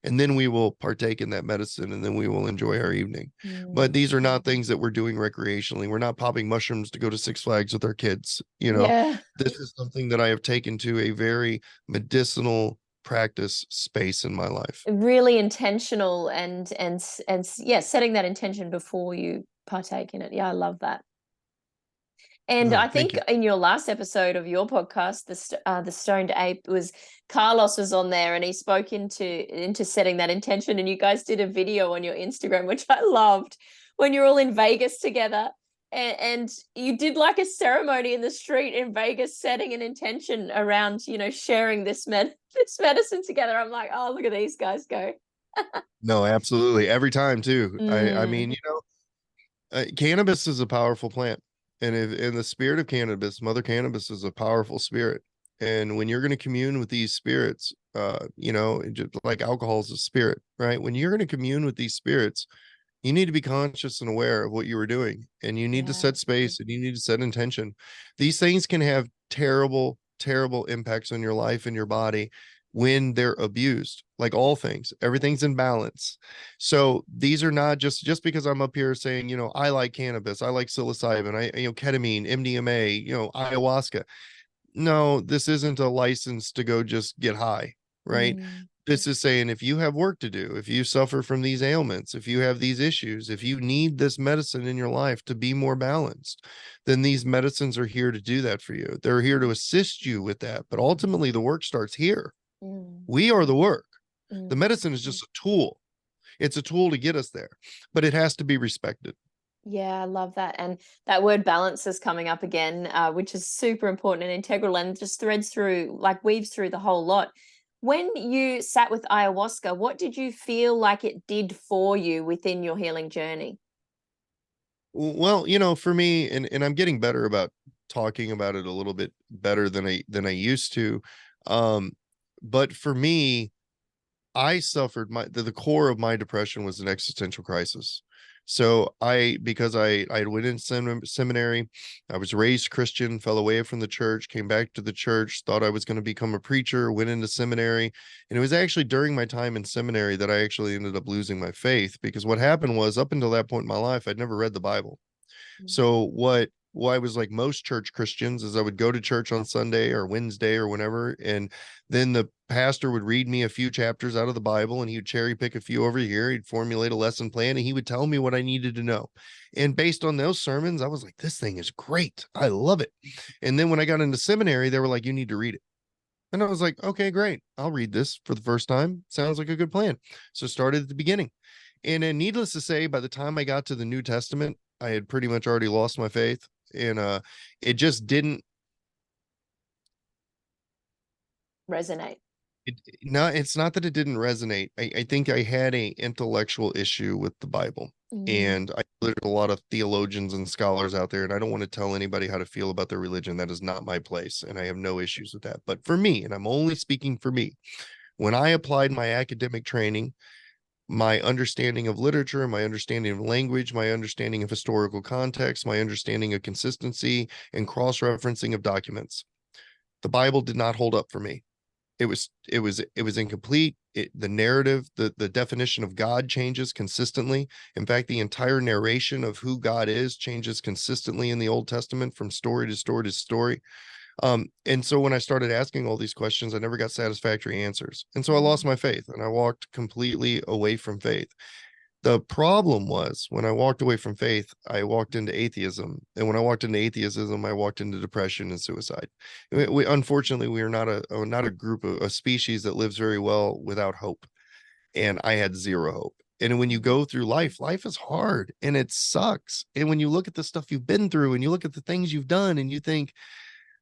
And then we will partake in that medicine, and then we will enjoy our evening. But Mm. these are not things that we're doing recreationally. We're not popping mushrooms to go to Six Flags with our kids. Yeah. This is something that I have taken to a very medicinal practice space in my life. Really intentional and yeah, setting that intention before you partake in it. Yeah, I love that. And Oh, I thank think you. in your last episode of your podcast, the Stoned Ape, was Carlos was on there, and he spoke into setting that intention. And you guys did a video on your Instagram, which I loved, when you're all in Vegas together, and you did like a ceremony in the street in Vegas, setting an intention around, you know, sharing this medicine together. I'm like, oh, look at these guys go. No, absolutely. Every time too. I Mm, mean, you know, cannabis is a powerful plant, and if in the spirit of cannabis, Mother Cannabis is a powerful spirit. And when you're going to commune with these spirits, you know, just like alcohol is a spirit, right? When you're going to commune with these spirits, you need to be conscious and aware of what you were doing, and you need to yeah. set space and you need to set intention. These things can have terrible, terrible impacts on your life and your body when they're abused. Like all things, everything's in balance. So these are not just because I'm up here saying, you know, I like cannabis, I like psilocybin, ketamine, MDMA, ayahuasca. No, this isn't a license to go just get high, right? Mm, This is saying if you have work to do, if you suffer from these ailments, if you have these issues, if you need this medicine in your life to be more balanced, then these medicines are here to do that for you. They're here to assist you with that. But ultimately, the work starts here. mm, We are the work. The mm. medicine is just a tool. It's a tool to get us there, but it has to be respected. Yeah, I love that. And that word balance is coming up again, which is super important and integral and just threads through, like weaves through the whole lot. When you sat with ayahuasca, what did you feel like it did for you within your healing journey? Well, you know, for me, and I'm getting better about talking about it a little bit better than I used to. Um, but for me, I suffered the core of my depression was an existential crisis. So because I went in seminary, I was raised Christian, fell away from the church, came back to the church, thought I was going to become a preacher, went into seminary. And it was actually during my time in seminary that I actually ended up losing my faith, because what happened was, up until that point in my life, I'd never read the Bible. Mm, So why was like most church Christians is I would go to church on Sunday or Wednesday or whenever, and then the pastor would read me a few chapters out of the Bible, and he would cherry pick a few over here. He'd formulate a lesson plan, and he would tell me what I needed to know. And based on those sermons, I was like, this thing is great. I love it. And then when I got into seminary, they were like, you need to read it. And I was like, okay, great. I'll read this for the first time. Sounds like a good plan. So started at the beginning. And then, needless to say, by the time I got to the New Testament, I had pretty much already lost my faith. And it just didn't, resonate. no, it's not that it didn't resonate. I think I had a intellectual issue with the Bible. Mm, And there's a lot of theologians and scholars out there, and I don't want to tell anybody how to feel about their religion. That is not my place, and I have no issues with that. But for me, and I'm only speaking for me, when I applied my academic training, my understanding of literature, my understanding of language, my understanding of historical context, my understanding of consistency and cross-referencing of documents, the Bible did not hold up for me. It was incomplete. The narrative, the definition of God changes consistently. In fact, the entire narration of who God is changes consistently in the Old Testament, from story to story to story. And so when I started asking all these questions, I never got satisfactory answers. And so I lost mm, my faith and I walked completely away from faith. The problem was, when I walked away from faith, I walked into atheism. And when I walked into atheism, I walked into depression and suicide. Unfortunately, we are not a group of a species that lives very well without hope. And I had zero hope. And when you mm, go through life, life is hard and it sucks. And when you look at the stuff you've been through and you look at the things you've done and you think,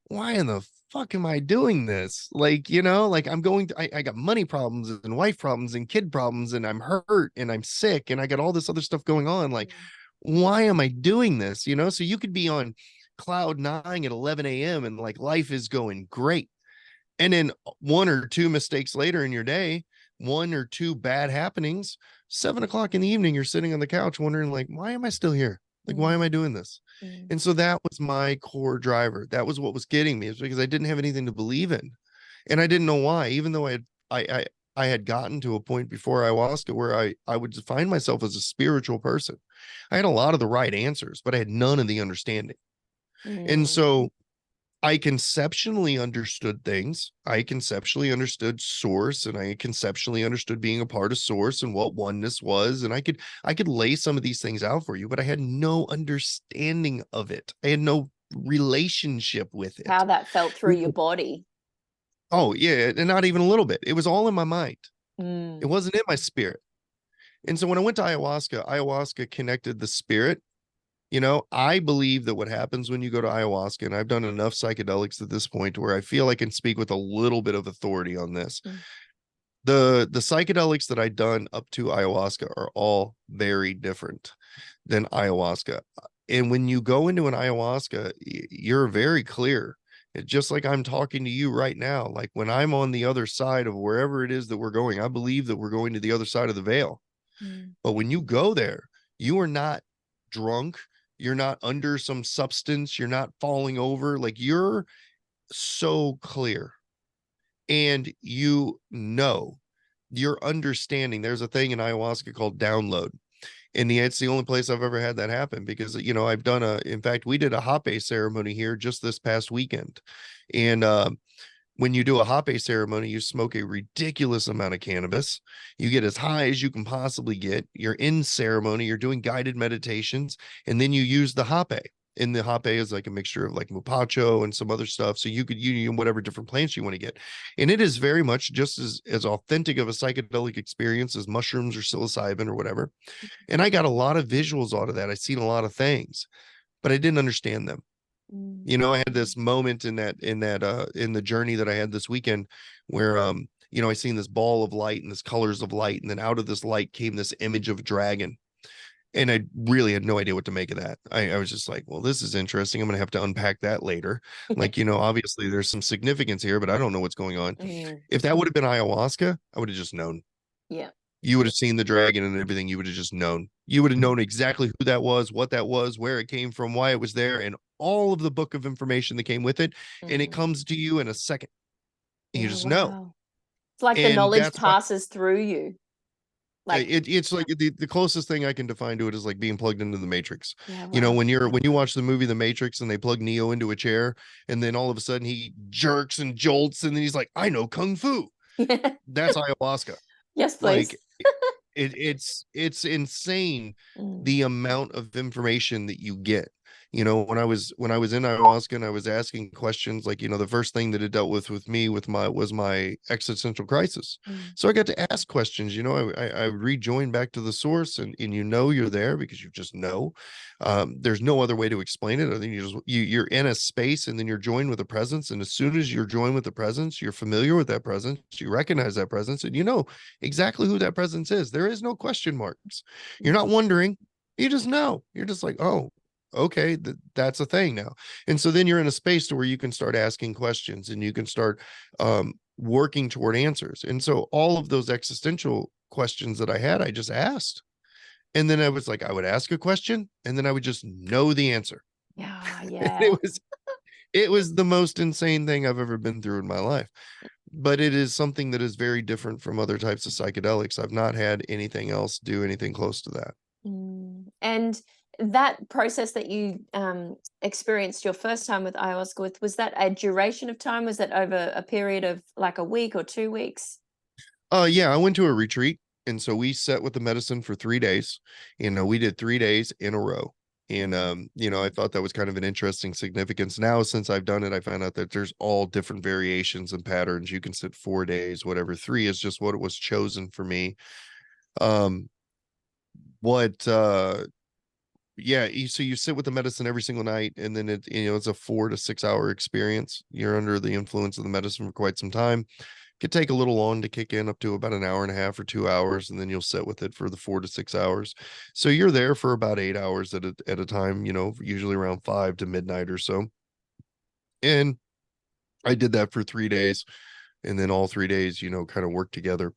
why in the fuck am I doing this? Like, like I got money problems and wife problems and kid problems, and I'm hurt and I'm sick and I got all this other stuff going on. Like, mm, why am I doing this? So you could be on cloud nine at 11 a.m. and like life is going great. And then one or two mistakes later in your day, one or two bad happenings, 7 o'clock in the evening, you're sitting on the couch wondering, like, why am I still here? Like, why am I mm, doing this? mm, And so that was my core driver. That was what was getting me, is because I didn't have anything to believe in. And I didn't know why, even though I had gotten to a point before ayahuasca where I would define myself as a spiritual person. I had a lot of the right answers, but I had none of the understanding. And mm, so I conceptually understood things. I conceptually understood source, and I conceptually understood being a part of source and what oneness was. And I could lay some of these things out for you, but I had no understanding of it. I had no relationship with How it. that felt through your body. Oh, yeah, and not even a little bit. It was all in my mind. It Mm. wasn't in my spirit. And so when I went to ayahuasca, ayahuasca connected the spirit. I believe that what happens when you go to ayahuasca, and I've done enough psychedelics at this point where I feel I can speak with a little bit of authority on this. Mm. The psychedelics that I've done up to ayahuasca are all very different than ayahuasca. And when you go into an ayahuasca, you're very clear. It's just like I'm talking to you right now. Like when I'm on the other side of wherever it is that we're going, I believe that we're going to the other side of the veil. Mm. But when you go there, you are not drunk. You're not under some substance. You're not falling over. Like you're so clear, and you're understanding. There's a thing in ayahuasca called download. And it's the only place I've ever had that happen because, I've done in fact, we did a hoppe ceremony here just this past weekend. And when you do a hoppe ceremony, you smoke a ridiculous amount of cannabis. You get as high as you can possibly get. You're in ceremony, you're doing guided meditations, and then you use the hoppe. And the hoppe is like a mixture of like mupacho and some other stuff. So you could use whatever different plants you want to get. And it is very much just as authentic of a psychedelic experience as mushrooms or psilocybin or whatever. And I got a lot of visuals out of that. I seen a lot of things, but I didn't understand them. Mm. I had this moment in the journey that I had this weekend where I seen this ball of light and this colors of light, and then out of this light came this image of a dragon. And I really had no idea what to make of that. I was just like, well, this is interesting. I'm gonna have to unpack that later. Like, obviously there's some significance here, but I don't know what's going on. Mm. If that would have been ayahuasca, I would have just known. Yeah. You would have seen the dragon and everything. You would have just known. You would have known exactly who that was, what that was, where it came from, why it was there, and all of the book of information that came with it. And it Mm. comes to you in a second. And you Yeah, just know. wow. It's like the And knowledge that's why passes through you. Like, it's like the closest thing I can define to it is like being plugged into the Matrix. yeah, wow. When you watch the movie The Matrix and they plug Neo into a chair, and then all of a sudden he jerks and jolts, and then he's like, I know Kung Fu. That's ayahuasca. Yes, please. Like it's insane Mm. the amount of information that you get. When I was in ayahuasca and I was asking questions, like, the first thing that it dealt with me was my existential crisis. Mm. So I got to ask questions. I rejoined back to the source, and you're there because you just know. There's no other way to explain it. I think you're in a space, and then you're joined with a presence, and as soon as you're joined with the presence, you're familiar with that presence, you recognize that presence, and you know exactly who that presence is. There is no question marks. You're not wondering. You just know. You're just like, oh, okay, that's a thing now. And so then you're in a space to where you can start asking questions, and you can start working toward answers. And so all of those existential questions that I had, I just asked. And then I was like, I would ask a question, and then I would just know the answer. Yeah, And yeah. it was the most insane thing I've ever been through in my life. But it is something that is very different from other types of psychedelics. I've not had anything else do anything close to that. Mm. And that process that you experienced your first time with ayahuasca with, was that a duration of time? Was that over a period of like a week or 2 weeks? Yeah, I went to a retreat, and so we sat with the medicine for 3 days. We did 3 days in a row. And I thought that was kind of an interesting significance. Now, since I've done it, I found out that there's all different variations and patterns. You can sit 4 days, whatever. Three is just what it was chosen for me. Um, what yeah, so you sit with the medicine every single night, and then it's a 4 to 6 hour experience. You're under the influence of the medicine for quite some time. Could take a little long to kick in, up to about an hour and a half or 2 hours, and then you'll sit with it for the 4 to 6 hours. So you're there for about 8 hours at a time, usually around 5 to midnight or so. And I did that for 3 days, and then all 3 days, kind of work together.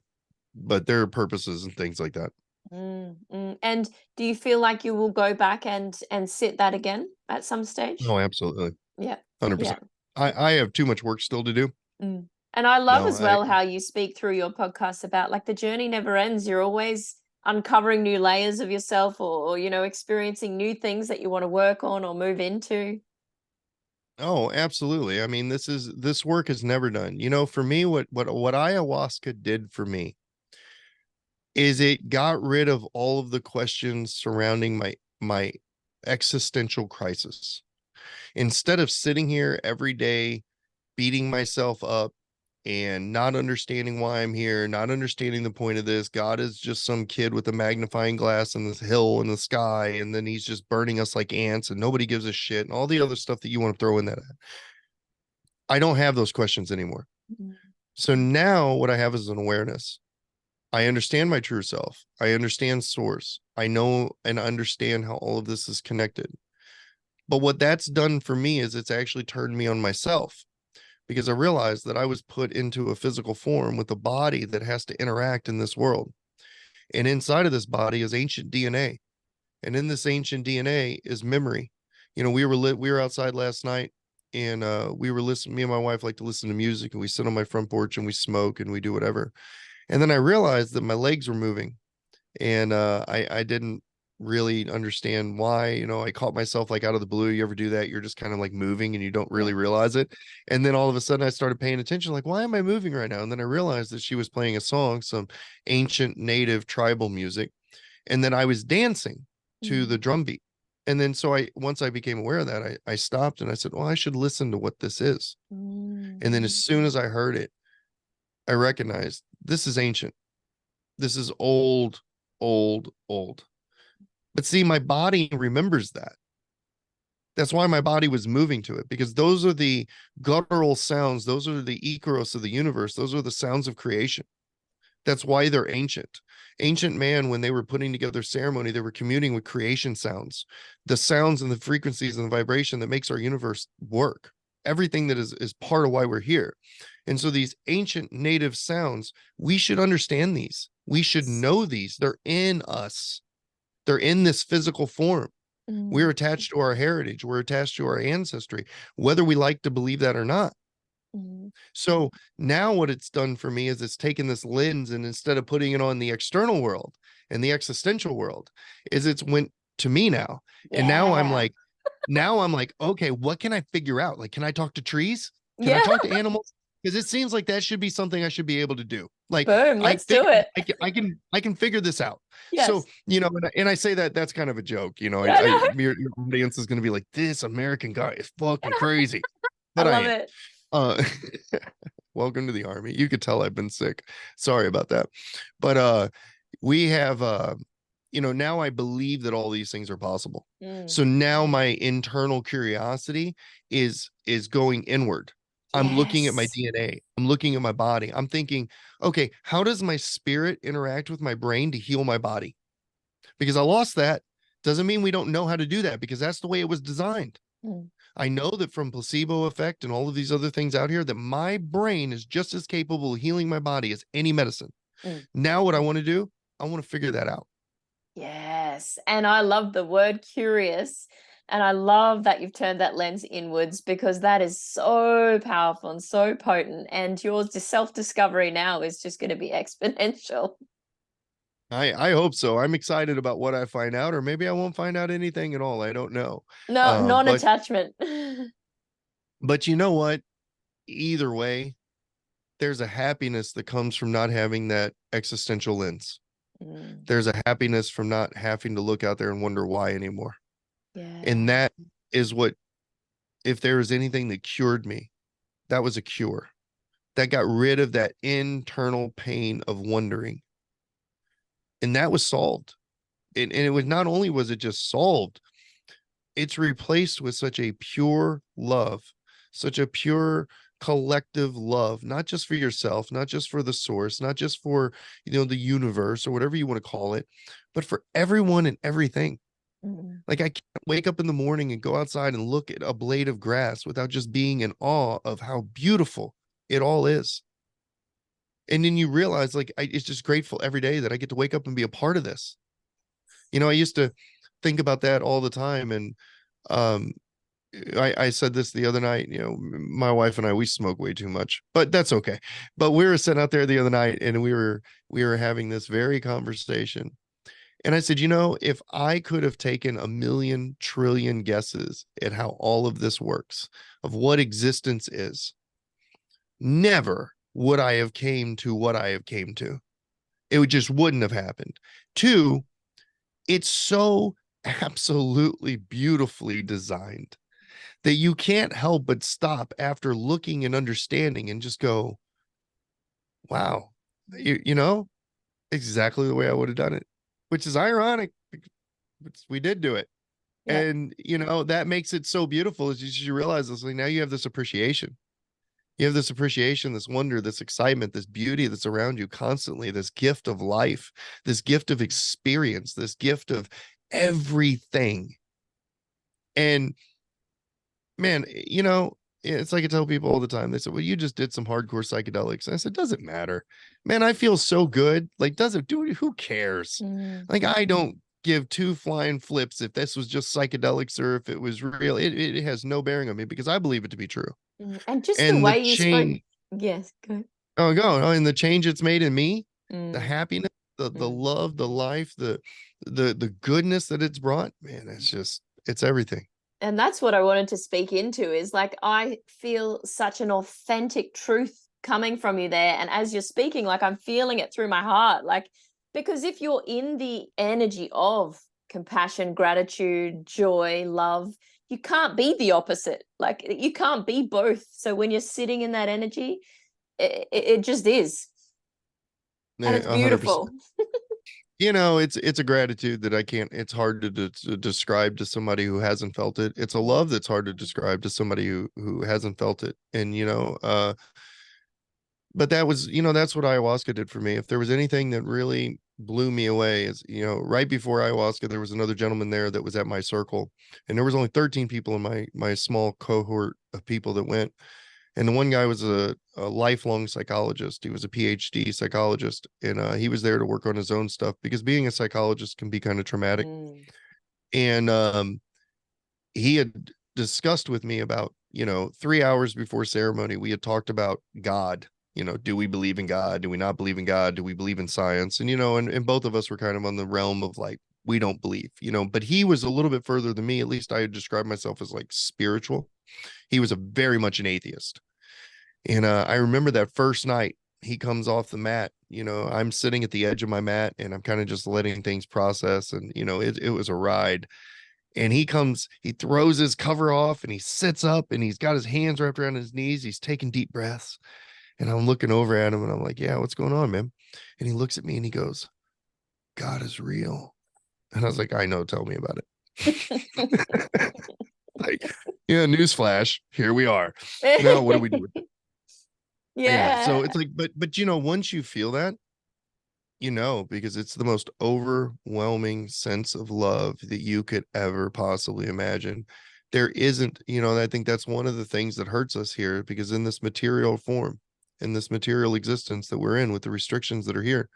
But there are purposes and things like that. And do you feel like you will go back and sit that again at some stage? Oh, absolutely. Yeah. Yeah. 100%. I have too much work still to do. Mm. And I love No, as well how you speak through your podcast about like the journey never ends. You're always uncovering new layers of yourself, or experiencing new things that you want to work on or move into. Oh, absolutely. I mean, this work is never done. You know, for me, what ayahuasca did for me is it got rid of all of the questions surrounding my existential crisis. Instead of sitting here every day beating myself up and not understanding why I'm here, not understanding the point of this. God is just some kid with a magnifying glass in this hill in the sky, and then he's just burning us like ants, and nobody gives a shit, and all the other stuff that you want to throw in that. I don't have those questions anymore. Mm. So now what I have is an awareness. I understand my true self. I understand source. I know and understand how all of this is connected. But what that's done for me is it's actually turned me on myself, because I realized that I was put into a physical form with a body that has to interact in this world. And inside of this body is ancient DNA. And in this ancient DNA is memory. You know, we were outside last night, and we were listening. Me and my wife like to listen to music, and we sit on my front porch and we smoke and we do whatever. And then I realized that my legs were moving, and I didn't really understand why. You know, I caught myself like out of the blue. You ever do that? You're just kind of like moving and you don't really realize it. And then all of a sudden I started paying attention, like, why am I moving right now? And then I realized that she was playing a song, some ancient native tribal music, and then I was dancing to the drum beat. And then so once I became aware of that, I stopped and I said, well, I should listen to what this is. And then as soon as I heard it, I recognized this is ancient. This is old, old, old. But see, my body remembers that. That's why my body was moving to it, because those are the guttural sounds. Those are the icaros of the universe. Those are the sounds of creation. That's why they're ancient. Ancient man, when they were putting together ceremony, they were communing with creation sounds, the sounds and the frequencies and the vibration that makes our universe work. Everything that is part of why we're here. And so these ancient native sounds, we should understand these. We should know these. They're in us. They're in this physical form. We're attached to our heritage. We're attached to our ancestry, whether we like to believe that or not. So now what it's done for me is it's taken this lens, and instead of putting it on the external world and the existential world, is it's went to me now. And now I'm like, okay, what can I figure out? Like, can I talk to trees? Can I talk to animals? Because it seems like that should be something I should be able to do. Like, Boom, let's do it. I can figure this out. Yes. So, you know, and I say that's kind of a joke, you know, your audience is going to be like, this American guy is fucking crazy. But I love it. Welcome to the army. You could tell I've been sick. Sorry about that. But we have you know, now I believe that all these things are possible. So now my internal curiosity is going inward. I'm looking at my DNA. I'm looking at my body. I'm thinking, okay, how does my spirit interact with my brain to heal my body? Because I lost that. Doesn't mean we don't know how to do that, because that's the way it was designed. I know that from placebo effect and all of these other things out here, that my brain is just as capable of healing my body as any medicine. Now what I want to do, I want to figure that out. Yes. And I love the word curious. And I love that you've turned that lens inwards, because that is so powerful and so potent. And your self-discovery now is just going to be exponential. I hope so. I'm excited about what I find out, or maybe I won't find out anything at all. I don't know. No, non-attachment. But you know what? Either way, there's a happiness that comes from not having that existential lens. There's a happiness from not having to look out there and wonder why anymore. And that is what, if there was anything that cured me, that was a cure. That got rid of that internal pain of wondering. And that was solved. And it was, not only was it just solved, it's replaced with such a pure love, such a pure collective love, not just for yourself, not just for the source, not just for, you know, the universe or whatever you want to call it, but for everyone and everything. Like, I can't wake up in the morning and go outside and look at a blade of grass without just being in awe of how beautiful it all is. And then you realize, like, it's just grateful every day that I get to wake up and be a part of this. You know, I used to think about that all the time. And I said this the other night, you know, my wife and I, we smoke way too much, but that's okay. But we were sitting out there the other night, and we were having this very conversation. And I said, you know, if I could have taken 1,000,000,000,000,000,000 guesses at how all of this works, of what existence is, never would I have came to what I have came to. It would just wouldn't have happened. Two, it's so absolutely beautifully designed that you can't help but stop after looking and understanding and just go, wow, you know, exactly the way I would have done it, which is ironic because we did do it. Yeah. And, you know, that makes it so beautiful is you realize this, like now you have this appreciation. You have this appreciation, this wonder, this excitement, this beauty that's around you constantly, this gift of life, this gift of experience, this gift of everything. And man, you know, it's like I tell people all the time. They said, well, you just did some hardcore psychedelics. And I said, doesn't matter. Man, I feel so good. Like, doesn't do it, who cares? Like, I don't give two flying flips if this was just psychedelics or if it was real. It has no bearing on me because I believe it to be true. And just the And the way you spoke. change, Yes, go. and the change it's made in me, the Mm, happiness, the mm. love, the life, the goodness that it's brought, man, it's everything. And that's what I wanted to speak into is like, I feel such an authentic truth coming from you there. And as you're speaking, like I'm feeling it through my heart. Like, because if you're in the energy of compassion, gratitude, joy, love, you can't be the opposite. Like, you can't be both. So when you're sitting in that energy, it just is. And it's 100%. beautiful. You know, it's a gratitude that I can't, it's hard to describe to somebody who hasn't felt it. It's a love that's hard to describe to somebody who hasn't felt it. And but that was, that's what ayahuasca did for me. If there was anything that really blew me away is, right before ayahuasca, there was another gentleman there that was at my circle, and there was only 13 people in my small cohort of people that went. And the one guy was a lifelong psychologist. He was a PhD psychologist, and he was there to work on his own stuff because being a psychologist can be kind of traumatic. And he had discussed with me about, 3 hours before ceremony, we had talked about God. Do we believe in God? Do we not believe in God? Do we believe in science? And, and both of us were kind of on the realm of like, we don't believe, but he was a little bit further than me. At least I describe myself as like spiritual. He was a very much an atheist. And I remember that first night he comes off the mat, I'm sitting at the edge of my mat and I'm kind of just letting things process. And, it was a ride. And he comes, he throws his cover off and he sits up and he's got his hands wrapped around his knees. He's taking deep breaths. And I'm looking over at him and I'm like, yeah, what's going on, man? And he looks at me and he goes, God is real. And I was like, I know, tell me about it. Like, yeah, newsflash, here we are. Now, what do we do with it? Yeah. So it's like, but once you feel that, because it's the most overwhelming sense of love that you could ever possibly imagine. There isn't, I think that's one of the things that hurts us here, because in this material form, in this material existence that we're in with the restrictions that are here,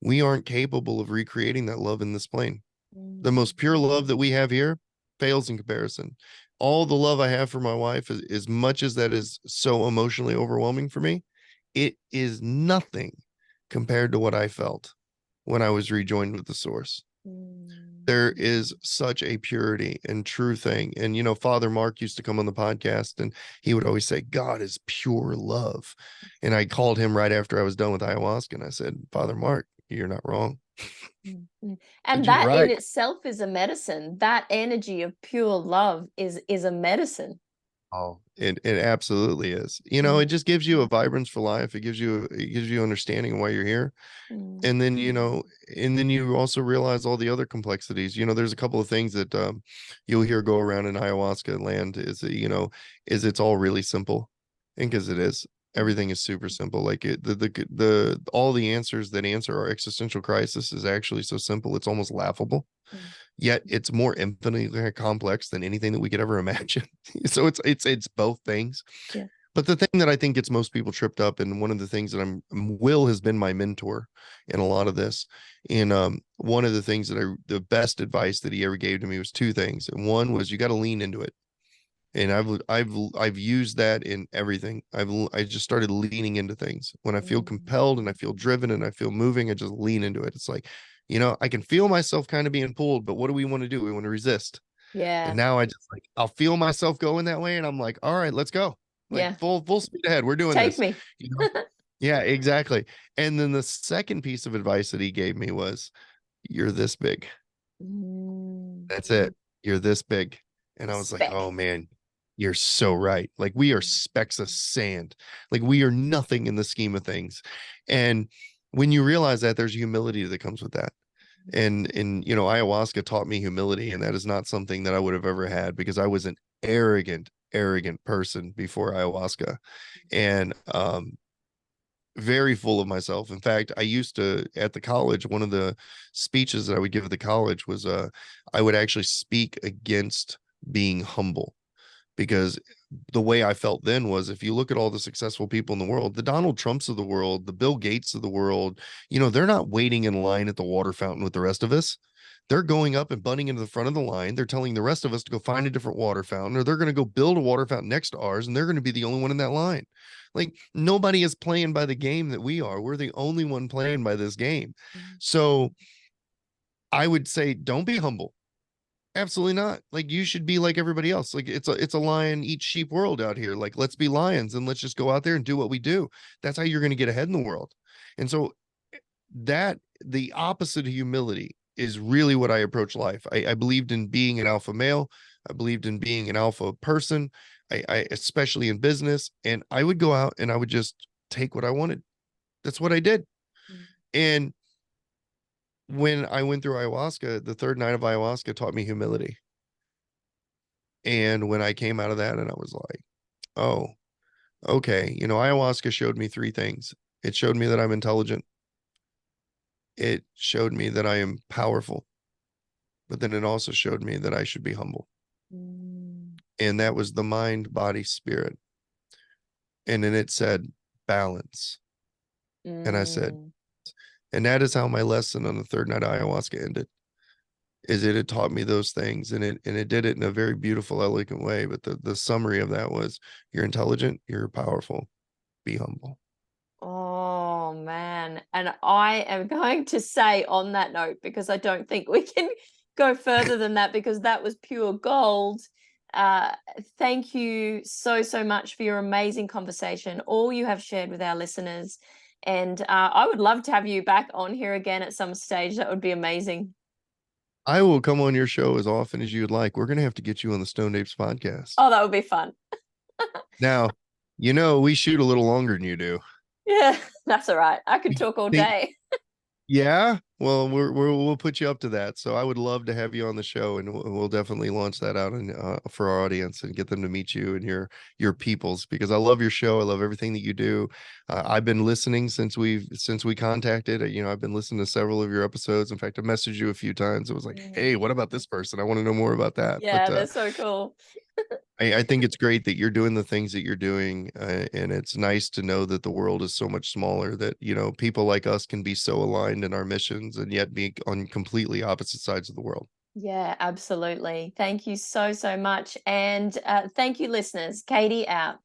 we aren't capable of recreating that love in this plane. The most pure love that we have here fails in comparison. All the love I have for my wife, as much as that is so emotionally overwhelming for me, it is nothing compared to what I felt when I was rejoined with the source. There is such a purity and true thing. And, Father Mark used to come on the podcast and he would always say, God is pure love. And I called him right after I was done with ayahuasca and I said, Father Mark, you're not wrong. And that right. in itself is a medicine. That energy of pure love is a medicine. Oh, it absolutely is. It just gives you a vibrance for life. It gives you understanding of why you're here. And then, you also realize all the other complexities. There's a couple of things that you'll hear go around in ayahuasca land is, is it's all really simple. And because it is, everything is super simple. Like all the answers that answer our existential crisis is actually so simple. It's almost laughable. Yet it's more infinitely complex than anything that we could ever imagine. So it's both things. Yeah. But the thing that I think gets most people tripped up, and one of the things that Will has been my mentor in a lot of this. And one of the things that the best advice that he ever gave to me was two things. And one was, you got to lean into it. And I've used that in everything. I just started leaning into things when I feel compelled and I feel driven and I feel moving. I just lean into it. It's like, I can feel myself kind of being pulled, but what do we want to do? We want to resist. And Yeah. now I just like, I'll feel myself going that way. And I'm like, all right, let's go. Like Yeah. full speed ahead. We're doing Take this. me. You know? Yeah, exactly. And then the second piece of advice that he gave me was, you're this big. Mm. That's it. You're this big. And I was like, Speck. oh man, you're so right. Like we are specks of sand. Like we are nothing in the scheme of things. And when you realize that, there's humility that comes with that. And ayahuasca taught me humility, and that is not something that I would have ever had, because I was an arrogant person before ayahuasca, and very full of myself. In fact, I used to, at the college, one of the speeches that I would give at the college was I would actually speak against being humble, because the way I felt then was, if you look at all the successful people in the world, the Donald Trumps of the world, the Bill Gates of the world, they're not waiting in line at the water fountain with the rest of us. They're going up and butting into the front of the line. They're telling the rest of us to go find a different water fountain, or they're going to go build a water fountain next to ours, and they're going to be the only one in that line. Like, nobody is playing by the game that we are. We're the only one playing by this game. So I would say, don't be humble. Absolutely not. Like, you should be like everybody else. Like, it's a lion eat sheep world out here. Like, let's be lions and let's just go out there and do what we do. That's how you're going to get ahead in the world. And so that the opposite of humility is really what I approach life. I believed in being an alpha male. I believed in being an alpha person. I especially in business, and I would go out and I would just take what I wanted. That's what I did. And when I went through ayahuasca, the third night of ayahuasca taught me humility. And when I came out of that, and I was like, oh, okay, ayahuasca showed me three things. It showed me that I'm intelligent. It showed me that I am powerful, but then it also showed me that I should be humble. And that was the mind, body, spirit. And then it said balance. And I said, and that is how my lesson on the third night of ayahuasca ended. Is it had taught me those things, and it did it in a very beautiful, elegant way. But the summary of that was, you're intelligent, you're powerful, be humble. Oh man. And I am going to say on that note, because I don't think we can go further than that, because that was pure gold. Thank you so much for your amazing conversation, all you have shared with our listeners. And I would love to have you back on here again at some stage. That would be amazing. I will come on your show as often as you'd like. We're going to have to get you on the Stoned Apes podcast. Oh, that would be fun. Now, we shoot a little longer than you do. Yeah, that's all right. I could talk all day. Yeah, well, we'll put you up to that. So I would love to have you on the show, and we'll definitely launch that out and for our audience, and get them to meet you and your peoples, because I love your show. I love everything that you do. I've been listening since we contacted. I've been listening to several of your episodes. In fact, I messaged you a few times. It was like, hey, what about this person? I want to know more about that. Yeah, But they're so cool. I think it's great that you're doing the things that you're doing, and it's nice to know that the world is so much smaller, that people like us can be so aligned in our missions and yet be on completely opposite sides of the world. Yeah, absolutely. Thank you so much. And thank you, listeners. Katie out.